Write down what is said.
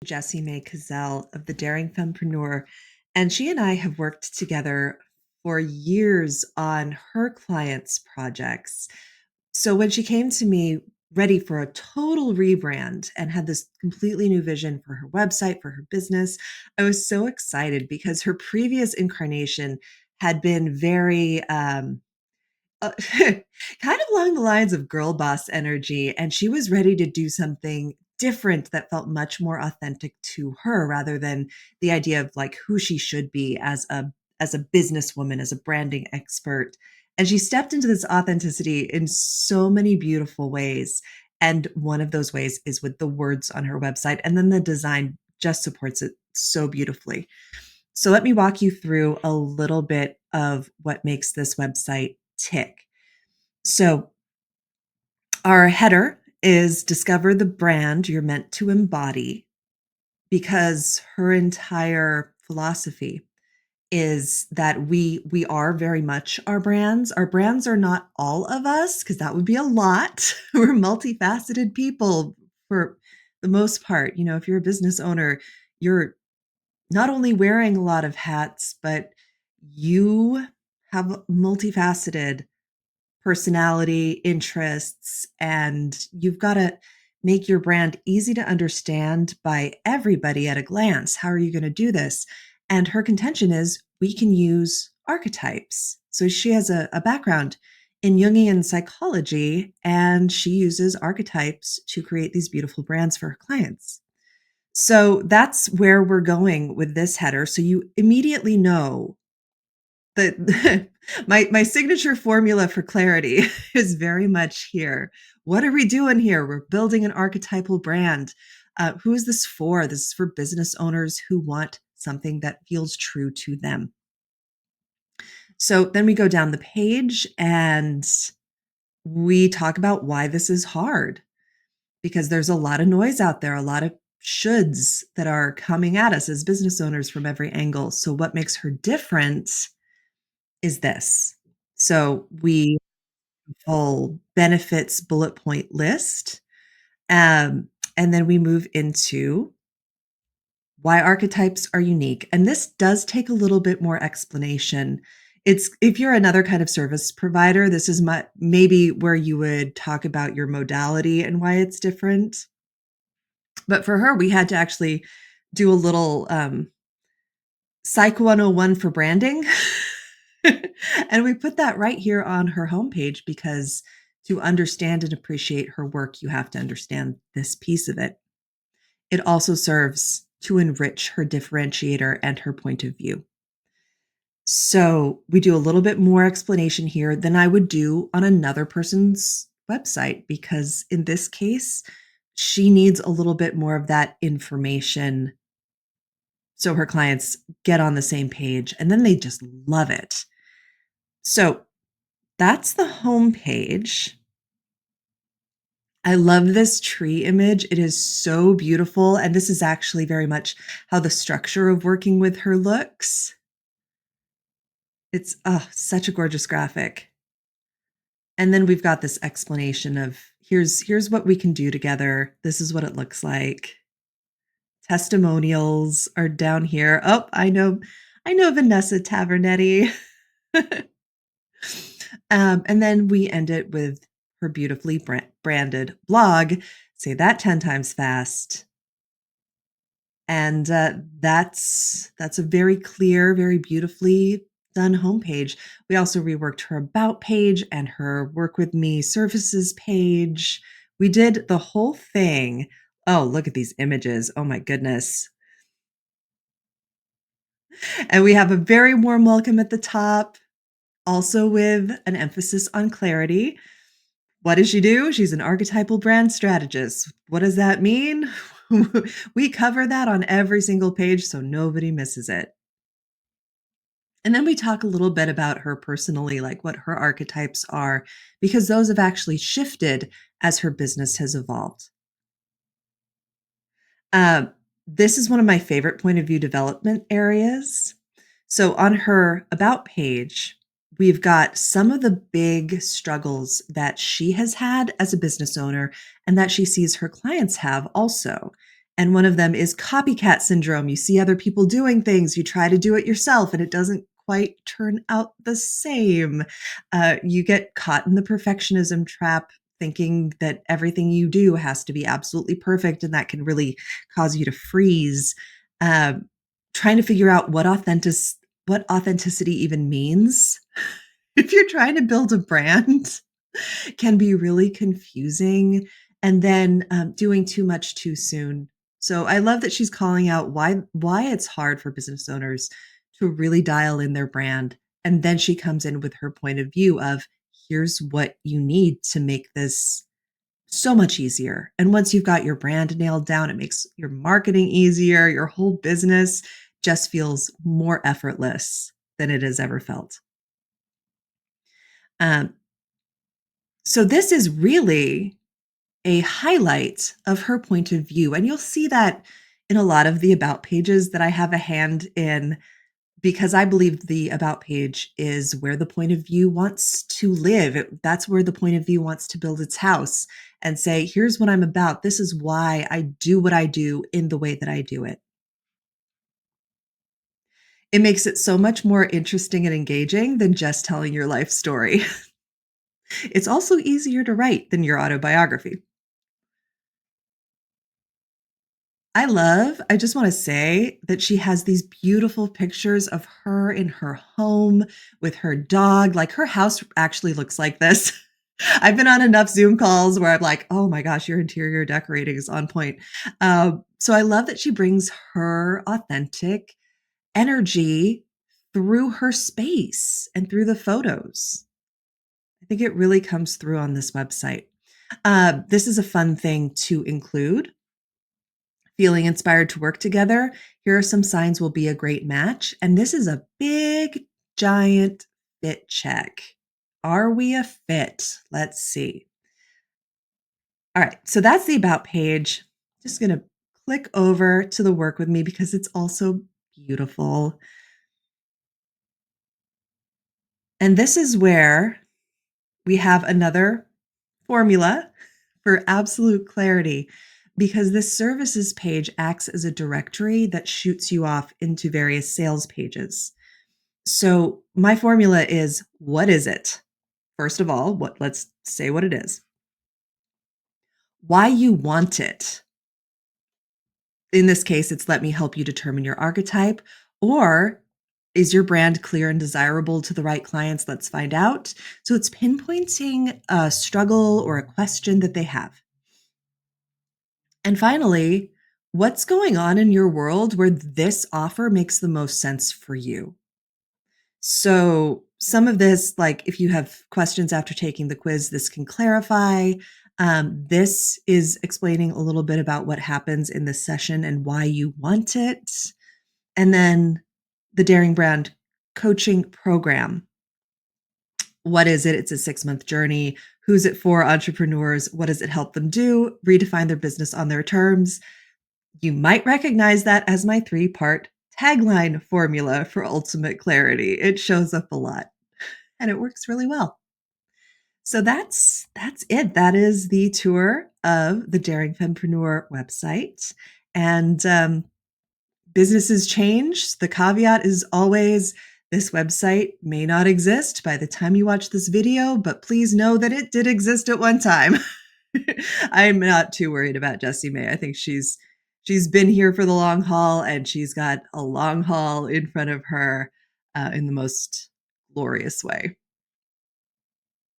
Jessie May Cazell of the Daring Fempreneur, and she and I have worked together for years on her clients' projects. So when she came to me ready for a total rebrand and had this completely new vision for her website, for her business, I was so excited because her previous incarnation had been very kind of along the lines of girl boss energy, and she was ready to do something different that felt much more authentic to her rather than the idea of like who she should be as a businesswoman, as a branding expert. And she stepped into this authenticity in so many beautiful ways. And one of those ways is with the words on her website, and then the design just supports it so beautifully. So let me walk you through a little bit of what makes this website tick. So our header is discover the brand you're meant to embody, because her entire philosophy is that we are very much our brands. Our brands are not all of us, because that would be a lot. We're multifaceted people for the most part. You know, if you're a business owner, you're not only wearing a lot of hats, but you have multifaceted personality, interests, and you've got to make your brand easy to understand by everybody at a glance. How are you going to do this? And her contention is we can use archetypes. So she has a background in Jungian psychology, and she uses archetypes to create these beautiful brands for her clients. So that's where we're going with this header. So you immediately know that my signature formula for clarity is very much here. What are we doing here? We're building an archetypal brand. Who is this for? This is for business owners who want something that feels true to them. So then we go down the page and we talk about why this is hard, because there's a lot of noise out there, a lot of shoulds that are coming at us as business owners from every angle. So what makes her different is this. So we full benefits bullet point list. And then we move into why archetypes are unique. And this does take a little bit more explanation. It's if you're another kind of service provider, this is maybe where you would talk about your modality and why it's different. But for her, we had to actually do a little Psych 101 for branding. And we put that right here on her homepage, because to understand and appreciate her work, you have to understand this piece of it. It also serves to enrich her differentiator and her point of view. So we do a little bit more explanation here than I would do on another person's website, because in this case, she needs a little bit more of that information so her clients get on the same page, and then they just love it. So that's the homepage. I love this tree image. It is so beautiful. And this is actually very much how the structure of working with her looks. It's such a gorgeous graphic. And then we've got this explanation of here's what we can do together. This is what it looks like. Testimonials are down here. Oh, I know Vanessa Tavernetti. And then we end it with her beautifully branded blog. Say that 10 times fast. And that's a very clear, very beautifully done homepage. We also reworked her about page and her work with me services page. We did the whole thing. Oh, look at these images. Oh my goodness. And we have a very warm welcome at the top, also with an emphasis on clarity. What does she do? She's an archetypal brand strategist. What does that mean? We cover that on every single page so nobody misses it. And then we talk a little bit about her personally, like what her archetypes are, because those have actually shifted as her business has evolved. Uh, this is one of my favorite point of view development areas. So on her about page, we've got some of the big struggles that she has had as a business owner and that she sees her clients have also. And one of them is copycat syndrome. You see other people doing things, you try to do it yourself, and it doesn't quite turn out the same. You get caught in the perfectionism trap, thinking that everything you do has to be absolutely perfect, and that can really cause you to freeze. Um, Trying to figure out what authenticity even means if you're trying to build a brand can be really confusing, and then doing too much too soon. So I love that she's calling out why it's hard for business owners to really dial in their brand, and then she comes in with her point of view of here's what you need to make this so much easier. And once you've got your brand nailed down, it makes your marketing easier. Your whole business just feels more effortless than it has ever felt. Um, so this is really a highlight of her point of view. And you'll see that in a lot of the about pages that I have a hand in, because I believe the about page is where the point of view wants to live. That's where the point of view wants to build its house and say, here's what I'm about. This is why I do what I do in the way that I do it. It makes it so much more interesting and engaging than just telling your life story. It's also easier to write than your autobiography. I just want to say that she has these beautiful pictures of her in her home with her dog. Like her house actually looks like this. I've been on enough Zoom calls where I'm like, oh my gosh, your interior decorating is on point. So I love that she brings her authentic energy through her space and through the photos. I think it really comes through on this website. This is a fun thing to include. Feeling inspired to work together? Here are some signs we'll be a great match. And this is a big, giant fit check. Are we a fit? Let's see. All right, so that's the about page. Just going to click over to the work with me because it's also beautiful. And this is where we have another formula for absolute clarity, because this services page acts as a directory that shoots you off into various sales pages. So my formula is, what is it? First of all, let's say what it is. Why you want it. In this case, it's let me help you determine your archetype. Or is your brand clear and desirable to the right clients? Let's find out. So it's pinpointing a struggle or a question that they have. And finally, what's going on in your world where this offer makes the most sense for you? So, some of this, like if you have questions after taking the quiz, this can clarify. This is explaining a little bit about what happens in this session and why you want it. And then the Daring Brand coaching program. What is it? It's a 6-month journey. Who's it for? Entrepreneurs. What does it help them do? Redefine their business on their terms. You might recognize that as my 3-part tagline formula for ultimate clarity. It shows up a lot and it works really well. So that's it. That is the tour of the Daring Fempreneur website. And businesses change. The caveat is always this website may not exist by the time you watch this video, but please know that it did exist at one time. I'm not too worried about Jessie May. I think she's been here for the long haul, and she's got a long haul in front of her in the most glorious way.